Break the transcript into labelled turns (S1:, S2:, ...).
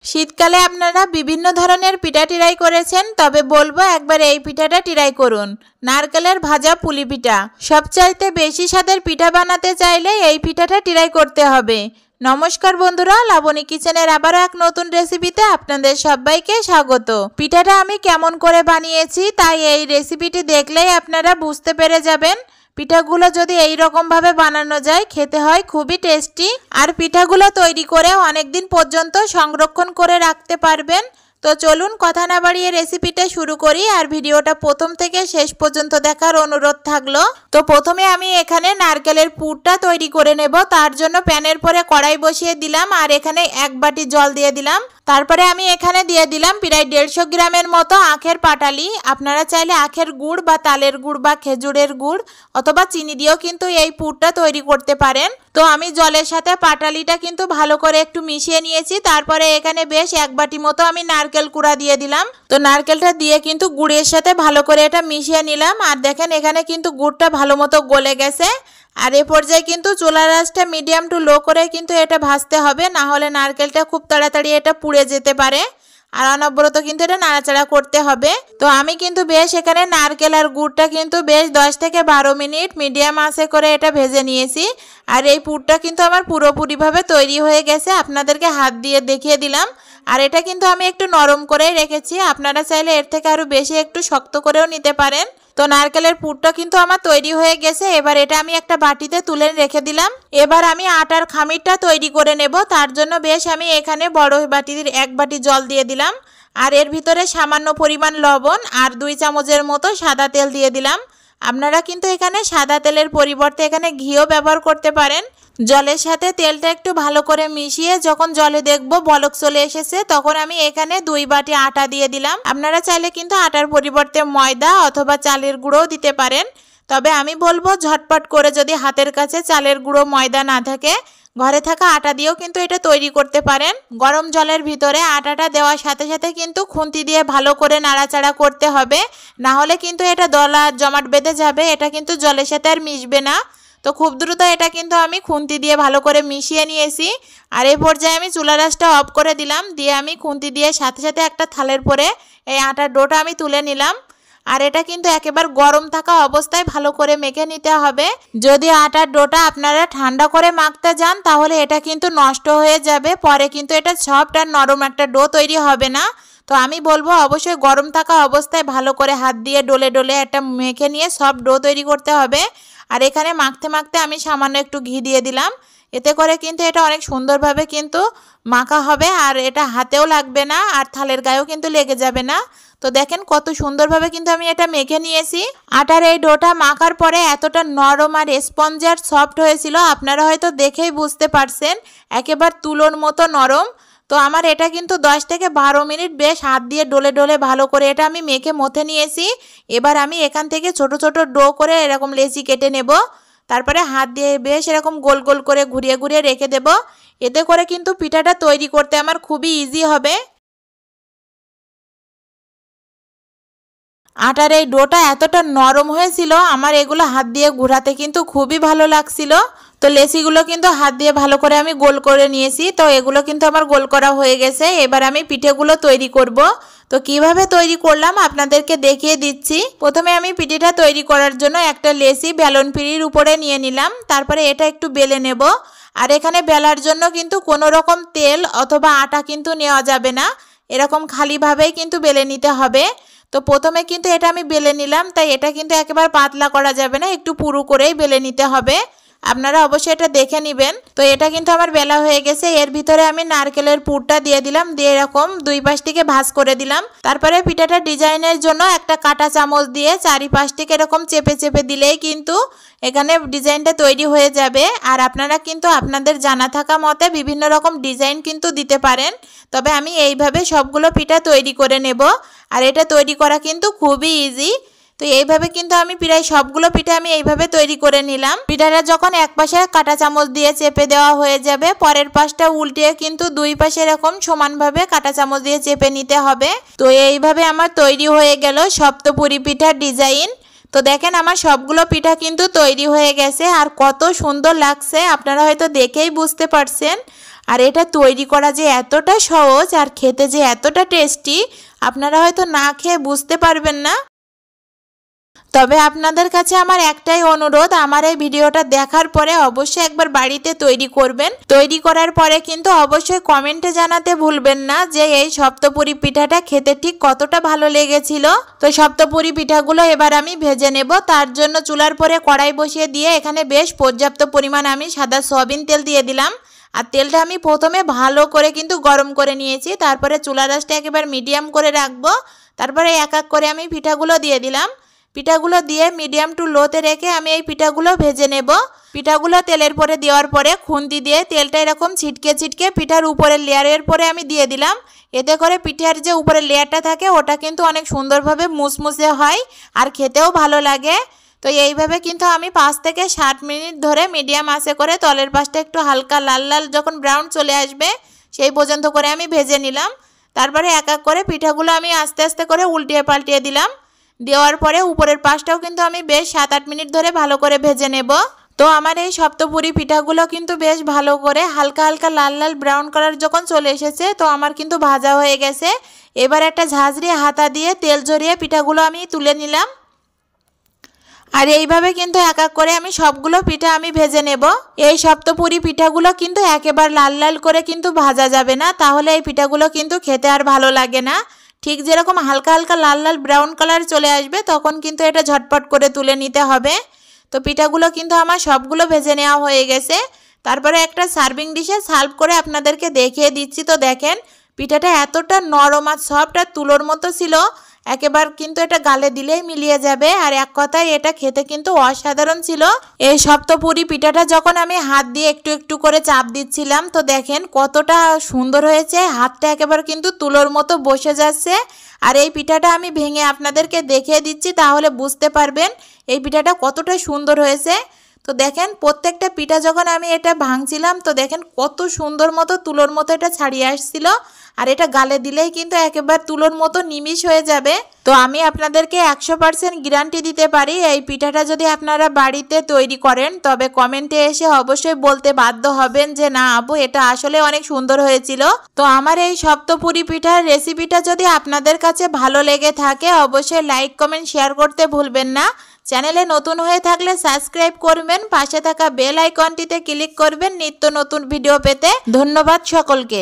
S1: শীতকালে আপনারা বিভিন্ন ধরনের পিঠা ট্রাই করেছেন, তবে বলবো একবার এই পিঠাটা ট্রাই করুন। নারকেলের ভাজা পুলি পিঠা। সবচাইতে বেশি স্বাদের পিঠা বানাতে চাইলে এই পিঠাটা ট্রাই করতে হবে। নমস্কার বন্ধুরা, লাবণী কিচেনের আবারও এক নতুন রেসিপিতে আপনাদের সবাইকে স্বাগত। পিঠাটা আমি কেমন করে বানিয়েছি তাই এই রেসিপিটি দেখলেই আপনারা বুঝতে পেরে যাবেন। পিঠাগুলো যদি এই রকম ভাবে বানানো যায় খেতে হয় খুবই টেস্টি, আর পিঠাগুলো তৈরি করে অনেক দিন পর্যন্ত সংরক্ষণ করে রাখতে পারবেন। তো চলুন কথা না বাড়িয়ে রেসিপিটা শুরু করি, আর ভিডিওটা প্রথম থেকে শেষ পর্যন্ত দেখার অনুরোধ থাকলো। তো প্রথমে আমি এখানে নারকেলের পুরটা তৈরি করে নেব। তার জন্য প্যানের পরে কড়াই বসিয়ে দিলাম, আর এখানে 1 বাটি জল দিয়ে দিলাম। তারপরে আমি এখানে দিয়ে দিলাম প্রায় 150 গ্রামের মতো আখের পাটালি। আপনারা চাইলে আখের গুড় বা তালের গুড় বা খেজুরের গুড় অথবা চিনি দিয়েও কিন্তু এই পুরটা তৈরি করতে পারেন। তো আমি জলের সাথে পাটালিটা কিন্তু ভালো করে একটু মিশিয়ে নিয়েছি। তারপরে এখানে বেশ 1 বাটি মতো আমি নারকেল কুড়া দিয়ে দিলাম। তো নারকেলটা দিয়ে কিন্তু গুড়ের সাথে ভালো করে এটা মিশিয়ে নিলাম। আর দেখেন এখানে কিন্তু গুড়টা ভালো মতো গলে গেছে। আর এই পর্যায়ে কিন্তু চুলার আঁচটা মিডিয়াম টু লো করে কিন্তু এটা ভাজতে হবে, না হলে নারকেলটা খুব তাড়াতাড়ি এটা পুড়ে যেতে পারে। আর অনবরত কিন্তু এটা নাড়াচাড়া করতে হবে। তো আমি কিন্তু বেশ এখানে নারকেল আর গুড়টা কিন্তু বেশ 10 থেকে 12 মিনিট মিডিয়াম আঁচে করে এটা ভেজে নিয়েছি। আর এই পুরটা কিন্তু আমার পুরোপুরিভাবে তৈরি হয়ে গেছে, আপনাদেরকে হাত দিয়ে দেখিয়ে দিলাম। আর এটা কিন্তু আমি একটু নরম করেই রেখেছি, আপনারা চাইলে এর থেকে আরও বেশি একটু শক্ত করেও নিতে পারেন। তো নারকেলের পুরটা কিন্তু আমার তৈরি হয়ে গেছে। এবার এটা আমি একটা বাটিতে তুলে রেখে দিলাম। এবার আমি আটার খামিরটা তৈরি করে নেব। তার জন্য বেশ আমি এখানে বড় বাটির 1 বাটি জল দিয়ে দিলাম, আর এর ভিতরে সামান্য পরিমাণ লবণ আর 2 চামচের মতো সাদা তেল দিয়ে দিলাম। আপনারা কিন্তু এখানে সাদা তেলের পরিবর্তে এখানে ঘিও ব্যবহার করতে পারেন। জলের সাথে তেলটা একটু ভালো করে মিশিয়ে যখন জলে দেখবো বলক চলে এসেছে, তখন আমি এখানে 2 বাটি আটা দিয়ে দিলাম। আপনারা চাইলে কিন্তু আটার পরিবর্তে ময়দা অথবা চালের গুঁড়োও দিতে পারেন, তবে আমি বলবো ঝটপট করে যদি হাতের কাছে চালের গুঁড়ো ময়দা না থাকে, ঘরে থাকা আটা দিয়েও কিন্তু এটা তৈরি করতে পারেন। গরম জলের ভিতরে আটাটা দেওয়ার সাথে সাথে কিন্তু খুন্তি দিয়ে ভালো করে নাড়াচাড়া করতে হবে, না হলে কিন্তু এটা দলা জমাট বেঁধে যাবে, এটা কিন্তু জলের সাথে আর মিশবে না। তো খুব দ্রুত এটা কিন্তু আমি খুন্তি দিয়ে ভালো করে মিশিয়ে নিয়েছি। আর এই পর্যায়ে আমি চুলার আঁচটা অফ করে দিলাম, দিয়ে আমি খুন্তি দিয়ে সাথে সাথে একটা থালের পরে এই আটার ডোটা আমি তুলে নিলাম। আর এটা কিন্তু একেবারে গরম থাকা অবস্থায় ভালো করে মেখে নিতে হবে। যদি আটার ডোটা আপনারা ঠান্ডা করে মাখতে যান তাহলে এটা কিন্তু নষ্ট হয়ে যাবে, পরে কিন্তু এটা সফট আর নরম একটা ডো তৈরি হবে না। তো আমি বলবো অবশ্যই গরম থাকা অবস্থায় ভালো করে হাত দিয়ে ডলে ডলে একটা মেখে নিয়ে সফট ডো তৈরি করতে হবে। আর এখানে মাখতে মাখতে আমি সামান্য একটু ঘি দিয়ে দিলাম, এতে করে কিন্তু এটা অনেক সুন্দরভাবে কিন্তু মাখা হবে, আর এটা হাতেও লাগবে না আর থালের গায়েও কিন্তু লেগে যাবে না। তো দেখেন কত সুন্দরভাবে কিন্তু আমি এটা মেখে নিয়েছি। আটার এই ডোটা মাখার পরে এতটা নরম আর স্পঞ্জ আর সফট হয়েছিল, আপনারা হয়তো দেখেই বুঝতে পারছেন, একেবারে তুলোর মতো নরম। তো আমার এটা কিন্তু 10 থেকে 12 মিনিট বেশ হাত দিয়ে ডলে ডলে ভালো করে এটা আমি মেখে মথে নিয়েছি। এবার আমি এখান থেকে ছোট ছোট ডো করে এরকম লেচি কেটে নেব। তারপরে হাত দিয়ে বেশ এরকম গোল গোল করে ঘুরিয়ে ঘুরিয়ে রেখে দেব। এতে করে কিন্তু পিঠাটা তৈরি করতে আমার খুবই ইজি হবে। আটার এই ডোটা এতটা নরম হয়েছিল, আমার এগুলো হাত দিয়ে ঘোরাতে কিন্তু খুবই ভালো লাগছিল। তো লেচিগুলো কিন্তু হাত দিয়ে ভালো করে আমি গোল করে নিয়েছি। তো এগুলো কিন্তু আমার গোল করা হয়ে গেছে। এবার আমি পিঠেগুলো তৈরি করব। তো কিভাবে তৈরি করলাম আপনাদেরকে দেখিয়ে দিচ্ছি। প্রথমে আমি পিঠেটা তৈরি করার জন্য একটা লেচি বেলন পিঁড়ির উপরে নিয়ে নিলাম। তারপরে এটা একটু বেলে নেব। আর এখানে বেলার জন্য কিন্তু কোনো রকম তেল অথবা আটা কিন্তু নেওয়া যাবে না, এরকম খালিভাবেই কিন্তু বেলে নিতে হবে। তো প্রথমে কিন্তু এটা আমি বেলে নিলাম, তাই এটা কিন্তু একেবারে পাতলা করা যাবে না, একটু পুরু করেই বেলে নিতে হবে। আপনারা অবশ্যই এটা দেখে নেবেন। তো এটা কিন্তু আমার বেলা হয়ে গেছে। এর ভিতরে আমি নারকেলের পুরটা দিয়ে দিলাম, দিয়ে এরকম 2 পাশ থেকে ভাঁজ করে দিলাম। তারপরে পিঠাটা ডিজাইনের জন্য একটা কাঁটা চামচ দিয়ে চারিপাশ থেকে এরকম চেপে চেপে দিলেই কিন্তু এখানে ডিজাইনটা তৈরি হয়ে যাবে। আর আপনারা কিন্তু আপনাদের জানা থাকা মতে বিভিন্ন রকম ডিজাইন কিন্তু দিতে পারেন, তবে আমি এইভাবে সবগুলো পিঠা তৈরি করে নেব। আর এটা তৈরি করা কিন্তু খুবই ইজি। তো এইভাবে কিন্তু আমি প্রায় সবগুলো পিঠা আমি এইভাবে তৈরি করে নিলাম। পিঠাটা যখন এক পাশে কাঁটা চামচ দিয়ে চেপে দেওয়া হয়ে যাবে, পরের পাশটা উল্টিয়ে কিন্তু 2 পাশে এরকম সমানভাবে কাঁটা চামচ দিয়ে চেপে নিতে হবে। তো এইভাবে আমার তৈরি হয়ে গেল সপ্তপুরি পিঠার ডিজাইন। তো দেখেন আমার সবগুলো পিঠা কিন্তু তৈরি হয়ে গেছে, আর কত সুন্দর লাগছে আপনারা হয়তো দেখেই বুঝতে পারছেন। আর এটা তৈরি করা যে এতটা সহজ আর খেতে যে এতটা টেস্টি, আপনারা হয়তো না খেয়ে বুঝতে পারবেন না। তবে আপনাদের কাছে আমার একটাই অনুরোধ, আমার এই ভিডিওটা দেখার পরে অবশ্যই একবার বাড়িতে তৈরি করবেন। তৈরি করার পরে কিন্তু অবশ্যই কমেন্টে জানাতে ভুলবেন না যে এই সপ্তপুরি পিঠাটা খেতে ঠিক কতটা ভালো লেগেছিল। তো সপ্তপুরি পিঠাগুলো এবার আমি ভেজে নেব। তার জন্য চুলার পরে কড়াই বসিয়ে দিয়ে এখানে বেশ পর্যাপ্ত পরিমাণ আমি সাদা সয়াবিন তেল দিয়ে দিলাম। আর তেলটা আমি প্রথমে ভালো করে কিন্তু গরম করে নিয়েছি। তারপরে চুলা আঁচটা একেবারে মিডিয়াম করে রাখবো। তারপরে এক এক করে আমি পিঠাগুলো দিয়ে দিলাম। পিঠাগুলো দিয়ে মিডিয়াম টু লোতে রেখে আমি এই পিঠাগুলো ভেজে নেব। পিঠাগুলো তেলের পরে দেওয়ার পরে খুন্তি দিয়ে তেলটা এরকম ছিটকে ছিটকে পিঠার উপরের লেয়ারের পরে আমি দিয়ে দিলাম। এতে করে পিঠার যে উপরের লেয়ারটা থাকে ওটা কিন্তু অনেক সুন্দরভাবে মুসমুসে হয় আর খেতেও ভালো লাগে। তো এইভাবে কিন্তু আমি 5 থেকে 7 মিনিট ধরে মিডিয়াম আঁচে করে তলের পাশটা একটু হালকা লাল লাল যখন ব্রাউন চলে আসবে সেই পর্যন্ত করে আমি ভেজে নিলাম। তারপরে এক এক করে পিঠাগুলো আমি আস্তে আস্তে করে উল্টিয়ে পাল্টিয়ে দিলাম। দেওয়ার পরে উপরের পাশটাও কিন্তু আমি বেশ 7-8 মিনিট ধরে ভালো করে ভেজে নেব। তো আমার এই সপ্তপুরি পিঠাগুলো কিন্তু বেশ ভালো করে হালকা হালকা লাল লাল ব্রাউন কালার যখন চলে এসেছে তো আমার কিন্তু ভাজা হয়ে গেছে। এবার একটা ঝাঁঝরি হাতা দিয়ে তেল ঝরিয়ে পিঠাগুলো আমি তুলে নিলাম। আর এইভাবে কিন্তু এক এক করে আমি সবগুলো পিঠা আমি ভেজে নেব। এই সপ্তপুরি পিঠাগুলো কিন্তু একেবারে লাল লাল করে কিন্তু ভাজা যাবে না, তাহলে এই পিঠাগুলো কিন্তু খেতে আর ভালো লাগে না। ঠিক যেরকম হালকা হালকা লাল লাল ব্রাউন কালার চলে আসবে তখন কিন্তু এটা ঝটপট করে তুলে নিতে হবে। তো পিঠাগুলো কিন্তু আমার সবগুলো ভেজে নেওয়া হয়ে গেছে। তারপরে একটা সার্ভিং ডিশে সার্ভ করে আপনাদেরকে দেখিয়ে দিচ্ছি। তো দেখেন পিঠাটা এতটা নরম আর সফট আর তুলোর মতো ছিল, একেবারে কিন্তু এটা গালে দিলেই মিলিয়ে যাবে। আর এক কথায় এটা খেতে কিন্তু অসাধারণ ছিল। এই সপ্তপুরি পিঠাটা যখন আমি হাত দিয়ে একটু একটু করে চাপ দিচ্ছিলাম তো দেখেন কতটা সুন্দর হয়েছে, হাতটা একেবারে কিন্তু তুলোর মতো বসে যাচ্ছে। আর এই পিঠাটা আমি ভেঙে আপনাদেরকে দেখিয়ে দিচ্ছি, তাহলে বুঝতে পারবেন এই পিঠাটা কতটা সুন্দর হয়েছে। তো দেখেন প্রত্যেকটা পিঠা যখন আমি এটা ভাঙছিলাম তো দেখেন কত সুন্দর মতো তুলোর মতো এটা ছাড়িয়ে আসছিল। আর এটা গালে দিলেই কিন্তু একেবারে তুলোর মতো নিমিষ হয়ে যাবে। তো আমি আপনাদেরকে 100% গ্যারান্টি দিতে পারি এই পিঠাটা যদি আপনারা বাড়িতে তৈরি করেন তবে কমেন্টে এসে অবশ্যই বলতে বাধ্য হবেন যে না আপু এটা আসলে অনেক সুন্দর হয়েছিল। তো আমার এই সপ্তপুরি পিঠার রেসিপিটা যদি আপনাদের কাছে ভালো লেগে থাকে অবশ্যই লাইক কমেন্ট শেয়ার করতে ভুলবেন না। চ্যানেলে নতুন হয়ে থাকলে সাবস্ক্রাইব করবেন, পাশে থাকা বেল আইকনটিতে ক্লিক করবেন নিত্য নতুন ভিডিও পেতে। ধন্যবাদ সকলকে।